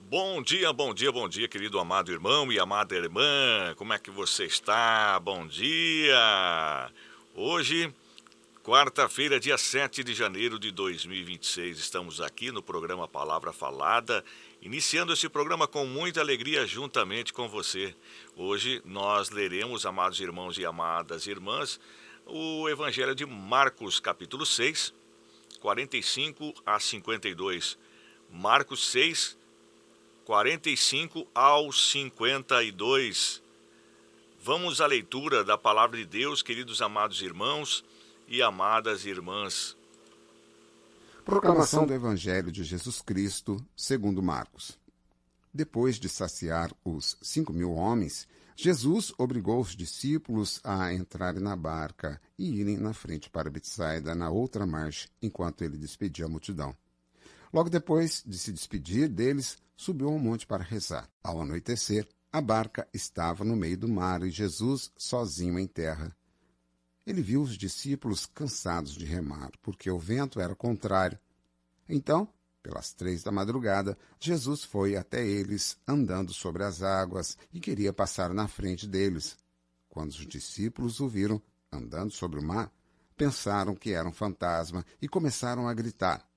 Bom dia, bom dia, bom dia, querido amado irmão e amada irmã. Como é que você está? Bom dia! Hoje, quarta-feira, dia 7 de janeiro de 2026, estamos aqui no programa Palavra Falada, iniciando esse programa com muita alegria juntamente com você. Hoje nós leremos, amados irmãos e amadas irmãs, o Evangelho de Marcos, capítulo 6, 45 a 52. Marcos 6, 45 ao 52. Vamos à leitura da palavra de Deus, queridos amados irmãos e amadas irmãs. Proclamação do Evangelho de Jesus Cristo, segundo Marcos. Depois de saciar os 5.000 homens, Jesus obrigou os discípulos a entrarem na barca e irem na frente para Betsaida, na outra margem, enquanto ele despedia a multidão. Logo depois de se despedir deles, subiu ao monte para rezar. Ao anoitecer, a barca estava no meio do mar e Jesus sozinho em terra. Ele viu os discípulos cansados de remar, porque o vento era contrário. Então, pelas 3 da madrugada, Jesus foi até eles, andando sobre as águas, e queria passar na frente deles. Quando os discípulos o viram andando sobre o mar, pensaram que era um fantasma e começaram a gritar.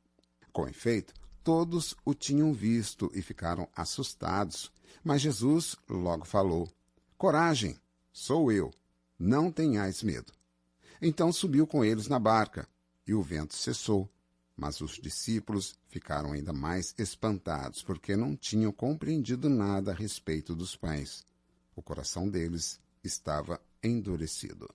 Com efeito, todos o tinham visto e ficaram assustados. Mas Jesus logo falou: Coragem, sou eu, não tenhais medo. Então subiu com eles na barca, e o vento cessou. Mas os discípulos ficaram ainda mais espantados, porque não tinham compreendido nada a respeito dos pães. O coração deles estava endurecido.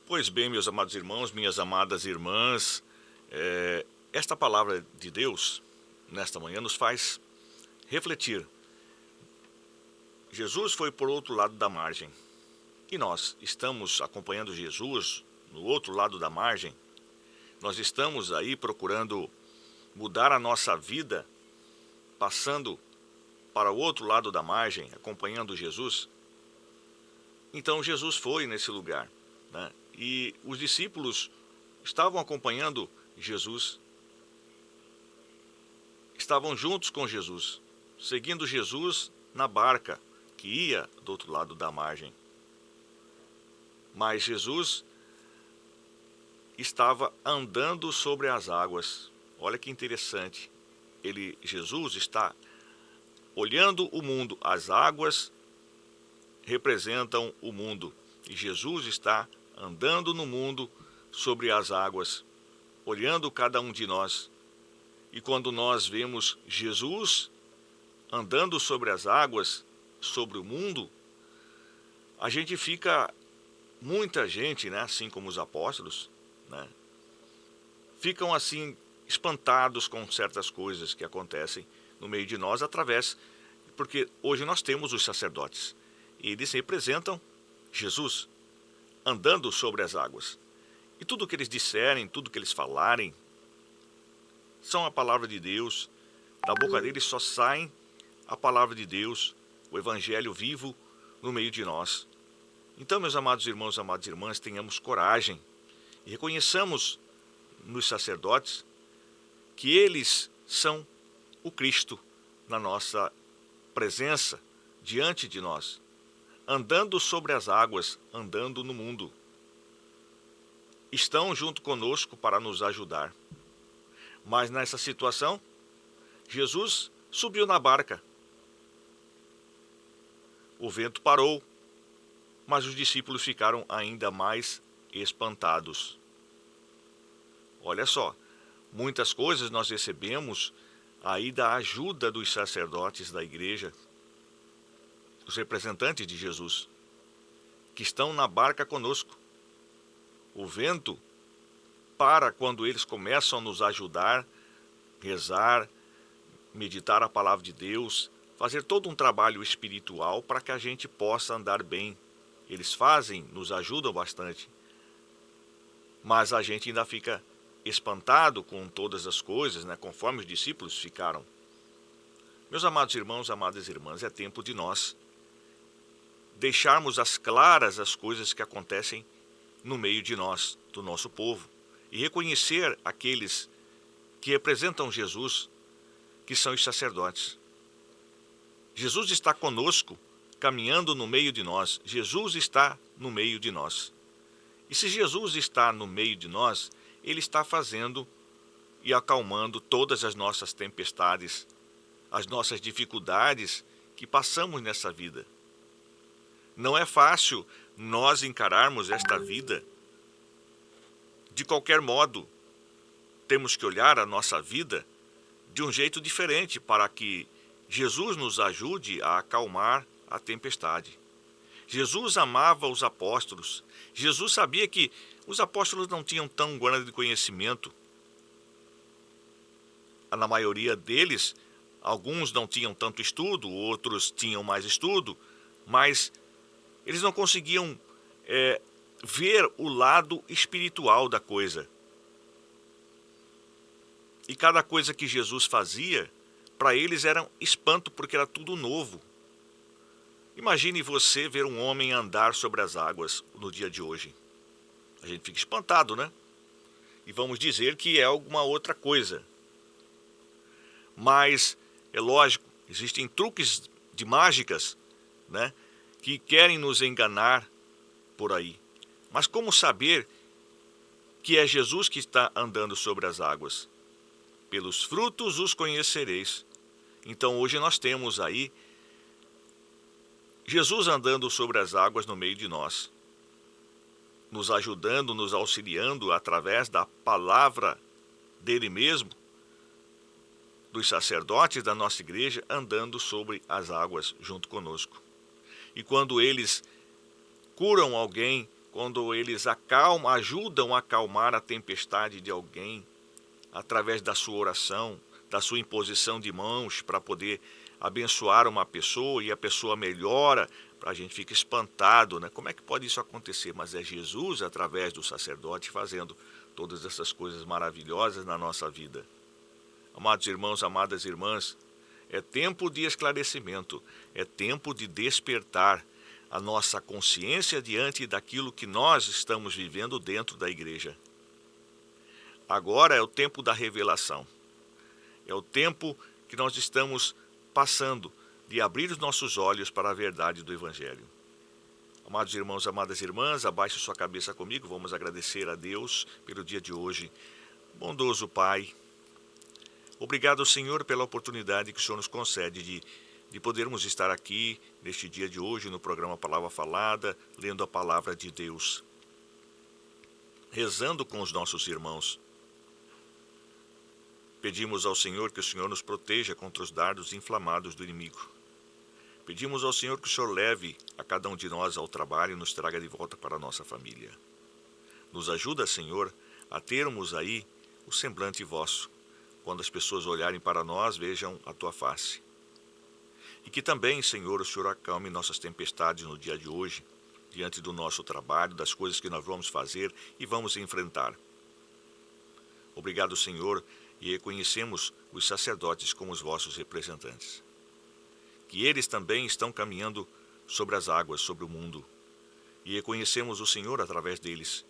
Pois bem, meus amados irmãos, minhas amadas irmãs, esta palavra de Deus, nesta manhã, nos faz refletir. Jesus foi por outro lado da margem. E nós estamos acompanhando Jesus no outro lado da margem. Nós estamos aí procurando mudar a nossa vida, passando para o outro lado da margem, acompanhando Jesus. Então Jesus foi nesse lugar, né? E os discípulos estavam acompanhando Jesus, estavam juntos com Jesus, seguindo Jesus na barca que ia do outro lado da margem. Mas Jesus estava andando sobre as águas. Olha que interessante. Jesus está olhando o mundo. As águas representam o mundo. E Jesus está andando no mundo sobre as águas, olhando cada um de nós. E quando nós vemos Jesus andando sobre as águas, sobre o mundo, a gente fica... Muita gente, né, assim como os apóstolos, né, ficam assim espantados com certas coisas que acontecem no meio de nós porque hoje nós temos os sacerdotes. E eles representam Jesus andando sobre as águas. E tudo que eles disserem, tudo que eles falarem, são a palavra de Deus. Da boca deles só sai a palavra de Deus, o evangelho vivo no meio de nós. Então, meus amados irmãos e amadas irmãs, tenhamos coragem e reconheçamos nos sacerdotes que eles são o Cristo na nossa presença, diante de nós, andando sobre as águas, andando no mundo. Estão junto conosco para nos ajudar. Mas nessa situação, Jesus subiu na barca. O vento parou. Mas os discípulos ficaram ainda mais espantados. Olha só, muitas coisas nós recebemos aí da ajuda dos sacerdotes da igreja, os representantes de Jesus, que estão na barca conosco. O vento para quando eles começam a nos ajudar, rezar, meditar a palavra de Deus, fazer todo um trabalho espiritual para que a gente possa andar bem. Eles fazem, nos ajudam bastante, mas a gente ainda fica espantado com todas as coisas, né, conforme os discípulos ficaram. Meus amados irmãos, amadas irmãs, é tempo de nós deixarmos às claras as coisas que acontecem no meio de nós, do nosso povo. e reconhecer aqueles que representam Jesus, que são os sacerdotes. Jesus está conosco, caminhando no meio de nós. Jesus está no meio de nós. E se Jesus está no meio de nós, Ele está fazendo e acalmando todas as nossas tempestades, as nossas dificuldades que passamos nessa vida. Não é fácil nós encararmos esta vida de qualquer modo. Temos que olhar a nossa vida de um jeito diferente para que Jesus nos ajude a acalmar a tempestade. Jesus amava os apóstolos. Jesus sabia que os apóstolos não tinham tão grande conhecimento. Na maioria deles, alguns não tinham tanto estudo, outros tinham mais estudo, mas eles não conseguiam ver o lado espiritual da coisa. E cada coisa que Jesus fazia, para eles era um espanto, porque era tudo novo. Imagine você ver um homem andar sobre as águas no dia de hoje. A gente fica espantado, né? E vamos dizer que é alguma outra coisa. Mas, é lógico, existem truques de mágicas, né, que querem nos enganar por aí. Mas como saber que é Jesus que está andando sobre as águas? Pelos frutos os conhecereis. Então hoje nós temos aí Jesus andando sobre as águas no meio de nós, nos ajudando, nos auxiliando através da palavra dele mesmo, dos sacerdotes da nossa igreja, andando sobre as águas junto conosco. E quando eles curam alguém, quando eles ajudam a acalmar a tempestade de alguém, através da sua oração, da sua imposição de mãos para poder abençoar uma pessoa e a pessoa melhora, a gente fica espantado, né? Como é que pode isso acontecer? Mas é Jesus, através do sacerdote, fazendo todas essas coisas maravilhosas na nossa vida. Amados irmãos, amadas irmãs, é tempo de esclarecimento, é tempo de despertar a nossa consciência diante daquilo que nós estamos vivendo dentro da igreja. Agora é o tempo da revelação. É o tempo que nós estamos passando de abrir os nossos olhos para a verdade do Evangelho. Amados irmãos, amadas irmãs, abaixe sua cabeça comigo, vamos agradecer a Deus pelo dia de hoje. Bondoso Pai, obrigado, Senhor, pela oportunidade que o Senhor nos concede de podermos estar aqui neste dia de hoje no programa Palavra Falada, lendo a Palavra de Deus, rezando com os nossos irmãos. Pedimos ao Senhor que o Senhor nos proteja contra os dardos inflamados do inimigo. Pedimos ao Senhor que o Senhor leve a cada um de nós ao trabalho e nos traga de volta para a nossa família. Nos ajuda, Senhor, a termos aí o semblante vosso. Quando as pessoas olharem para nós, vejam a tua face. E que também, Senhor, o Senhor acalme nossas tempestades no dia de hoje, diante do nosso trabalho, das coisas que nós vamos fazer e vamos enfrentar. Obrigado, Senhor, e reconhecemos os sacerdotes como os vossos representantes. Que eles também estão caminhando sobre as águas, sobre o mundo, e reconhecemos o Senhor através deles,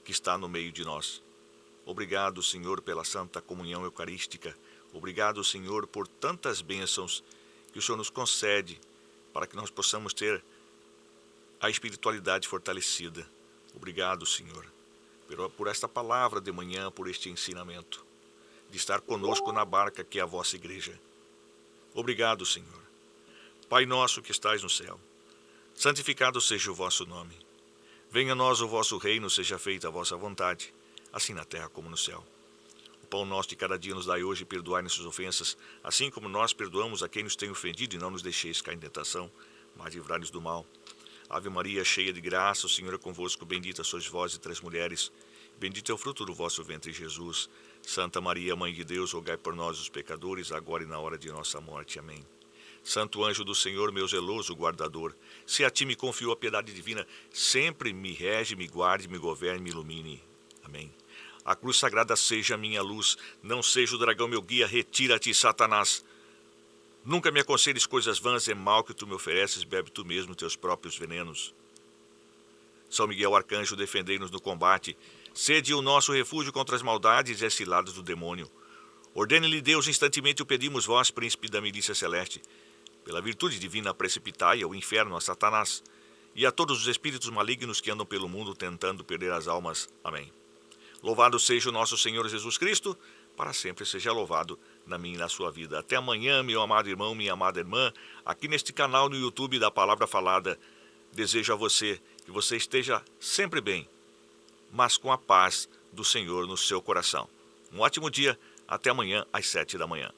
que está no meio de nós. Obrigado, Senhor, pela Santa Comunhão Eucarística. Obrigado, Senhor, por tantas bênçãos que o Senhor nos concede para que nós possamos ter a espiritualidade fortalecida. Obrigado, Senhor, por esta palavra de manhã, por este ensinamento, de estar conosco na barca que é a vossa igreja. Obrigado, Senhor. Pai nosso que estais no céu, santificado seja o vosso nome. Venha a nós o vosso reino, seja feita a vossa vontade, assim na terra como no céu. O pão nosso de cada dia nos dai hoje, e perdoai nossas ofensas, assim como nós perdoamos a quem nos tem ofendido, e não nos deixeis cair em tentação, mas livrai-nos do mal. Ave Maria, cheia de graça, o Senhor é convosco, bendita sois vós entre as mulheres, bendito é o fruto do vosso ventre, Jesus. Santa Maria, Mãe de Deus, rogai por nós, os pecadores, agora e na hora de nossa morte. Amém. Santo anjo do Senhor, meu zeloso guardador, se a ti me confiou a piedade divina, sempre me rege, me guarde, me governe, me ilumine. Amém. A cruz sagrada seja a minha luz, não seja o dragão meu guia, retira-te, Satanás. Nunca me aconselhes coisas vãs, é mal que tu me ofereces, bebe tu mesmo teus próprios venenos. São Miguel Arcanjo, defendei-nos no combate. Sede o nosso refúgio contra as maldades e as ciladas do demônio. Ordene-lhe Deus, instantemente o pedimos vós, príncipe da milícia celeste. Pela virtude divina, precipitai ao inferno a Satanás e a todos os espíritos malignos que andam pelo mundo tentando perder as almas. Amém. Louvado seja o nosso Senhor Jesus Cristo, para sempre seja louvado na minha e na sua vida. Até amanhã, meu amado irmão, minha amada irmã, aqui neste canal no YouTube da Palavra Falada. Desejo a você que você esteja sempre bem, mas com a paz do Senhor no seu coração. Um ótimo dia, até amanhã às 7 da manhã.